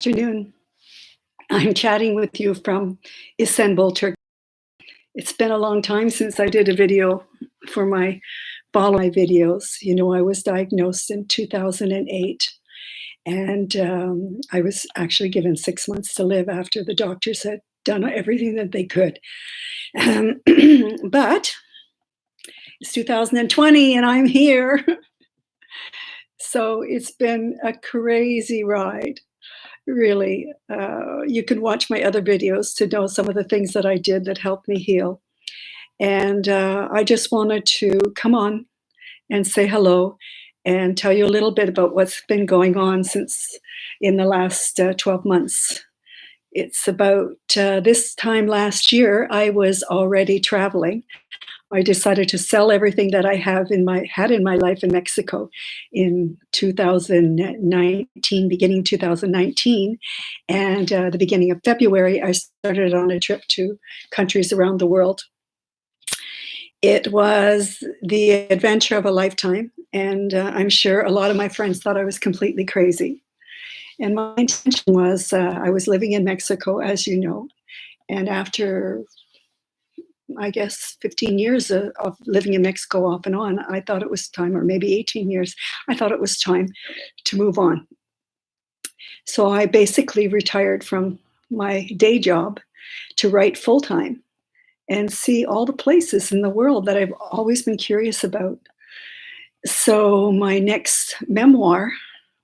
Afternoon. I'm chatting with you from Istanbul, Turkey. It's been a long time since I did a video for my follow my videos. I was diagnosed in 2008, and I was actually given 6 months to live after the doctors had done everything that they could. Um, but it's 2020, and I'm here. So it's been a crazy ride. Really, you can watch my other videos to know some of the things that I did that helped me heal. And I just wanted to come on and say hello and tell you a little bit about what's been going on since in the last 12 months. It's about this time last year, I was already traveling. I decided to sell everything that I had in my life in Mexico in 2019, beginning 2019, and the beginning of February, I started on a trip to countries around the world. It was the adventure of a lifetime, and I'm sure a lot of my friends thought I was completely crazy. And my intention was, I was living in Mexico, as you know, and after I guess 15 years of living in Mexico off and on, I thought it was time, or maybe 18 years, I thought it was time to move on. So I basically retired from my day job to write full time and see all the places in the world that I've always been curious about. So my next memoir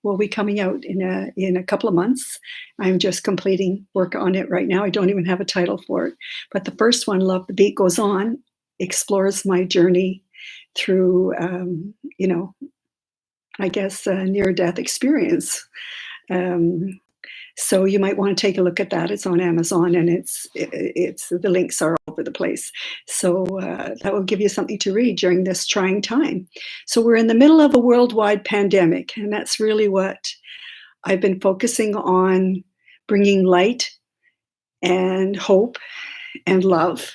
will be coming out in a couple of months. I'm just completing work on it right now. I don't even have a title for it. But the first one, Love the Beat Goes On, explores my journey through, I guess, a near-death experience. Um, so you might want to take a look at that. It's on Amazon, and it's the links are all over the place. So that will give you something to read during this trying time. So we're in the middle of a worldwide pandemic, and that's really what I've been focusing on: bringing light and hope and love,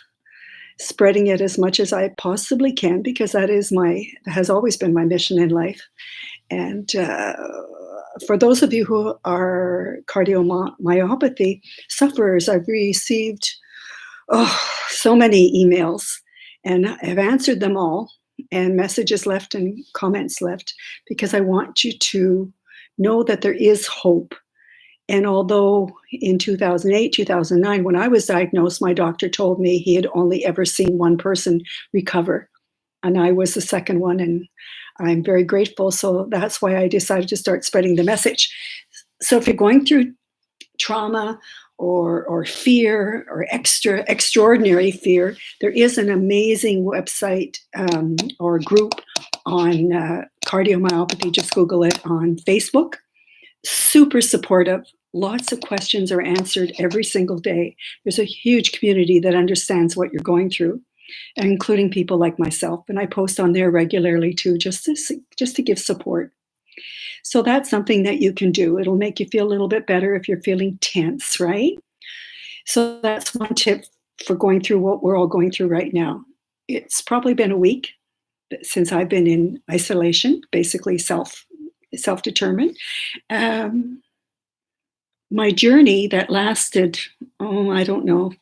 spreading it as much as I possibly can, because that has always been my mission in life. And for those of you who are cardiomyopathy sufferers, I've received so many emails, and I've answered them all, and messages left and comments left, because I want you to know that there is hope. And although in 2008, 2009, when I was diagnosed, my doctor told me he had only ever seen one person recover, and I was the second one, and I'm very grateful. So that's why I decided to start spreading the message. So if you're going through trauma or fear or extraordinary fear, there is an amazing website or group on cardiomyopathy. Just Google it on Facebook. Super supportive. Lots of questions are answered every single day. There's a huge community that understands what you're going through, including people like myself. And I post on there regularly too, just to give support. So that's something that you can do. It'll make you feel a little bit better if you're feeling tense, right? So that's one tip for going through what we're all going through right now. It's probably been a week since I've been in isolation, basically self-determined. My journey that lasted, I don't know,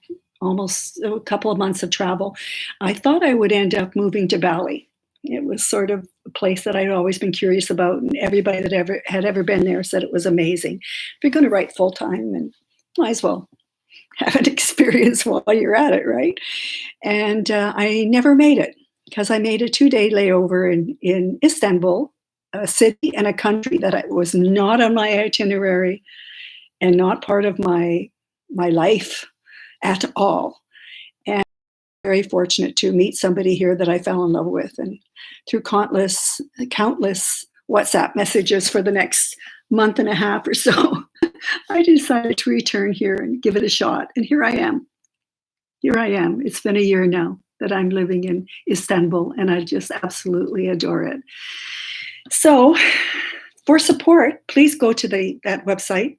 almost a couple of months of travel, I thought I would end up moving to Bali. It was sort of a place that I'd always been curious about, and everybody that had ever been there said it was amazing. If you're going to write full time, and might as well have an experience while you're at it, right? And I never made it, because I made a 2-day layover in Istanbul, a city and a country that was not on my itinerary and not part of my life at all. And I'm very fortunate to meet somebody here that I fell in love with, and through countless WhatsApp messages for the next month and a half or so, I decided to return here and give it a shot. And here I am. It's been a year now that I'm living in Istanbul, and I just absolutely adore it. So for support, please go to that website.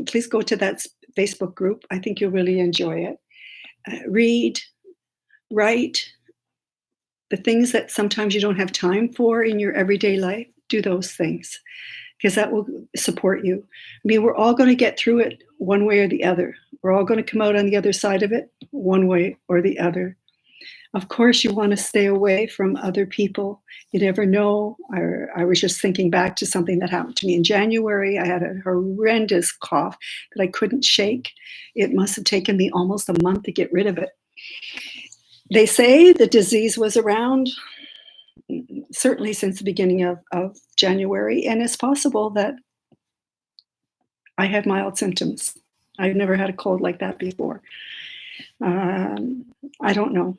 Please go to that Facebook group. I think you'll really enjoy it. Read, write, the things that sometimes you don't have time for in your everyday life, do those things, because that will support you. I mean, we're all going to get through it one way or the other. We're all going to come out on the other side of it one way or the other. Of course, you want to stay away from other people. You never know. I was just thinking back to something that happened to me in January. I had a horrendous cough that I couldn't shake. It must have taken me almost a month to get rid of it. They say the disease was around certainly since the beginning of January, and it's possible that I had mild symptoms. I've never had a cold like that before. I don't know.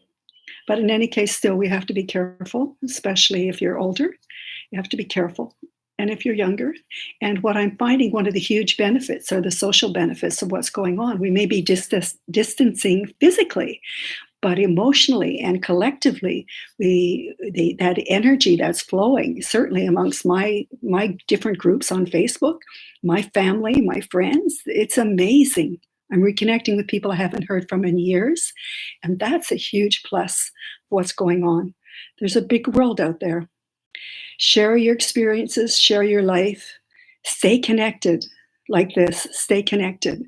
But in any case, still, we have to be careful, especially if you're older. You have to be careful. And if you're younger, and what I'm finding, one of the huge benefits are the social benefits of what's going on. We may be distancing physically, but emotionally and collectively, that energy that's flowing, certainly amongst my different groups on Facebook, my family, my friends, it's amazing. I'm reconnecting with people I haven't heard from in years, and that's a huge plus for what's going on. There's a big world out there. Share your experiences, share your life, stay connected like this, stay connected.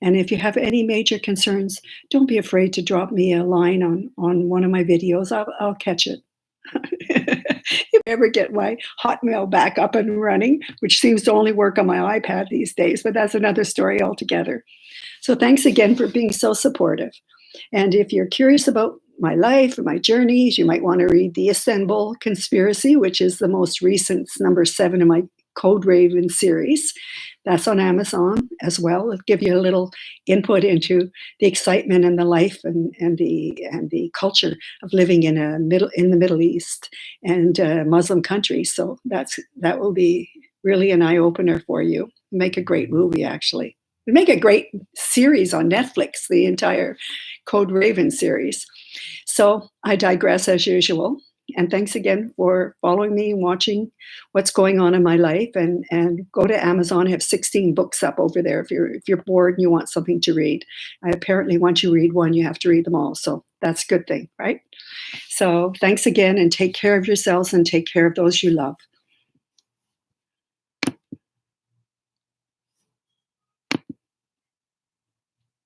And if you have any major concerns, don't be afraid to drop me a line on one of my videos. I'll catch it. If I ever get my Hotmail back up and running, which seems to only work on my iPad these days, but that's another story altogether. So thanks again for being so supportive. And if you're curious about my life or my journeys, you might want to read The Istanbul Conspiracy, which is the most recent, number 7 in my Code Raven series. That's on Amazon as well. It'll give you a little input into the excitement and the life and the culture of living in the Middle East and Muslim countries. So that will be really an eye opener for you. Make a great movie, actually. Make a great series on Netflix, the entire Code Raven series. So I digress as usual. And thanks again for following me and watching what's going on in my life. And go to Amazon. I have 16 books up over there. If you're bored and you want something to read, apparently once you read one, you have to read them all. So that's a good thing, right? So thanks again, and take care of yourselves and take care of those you love.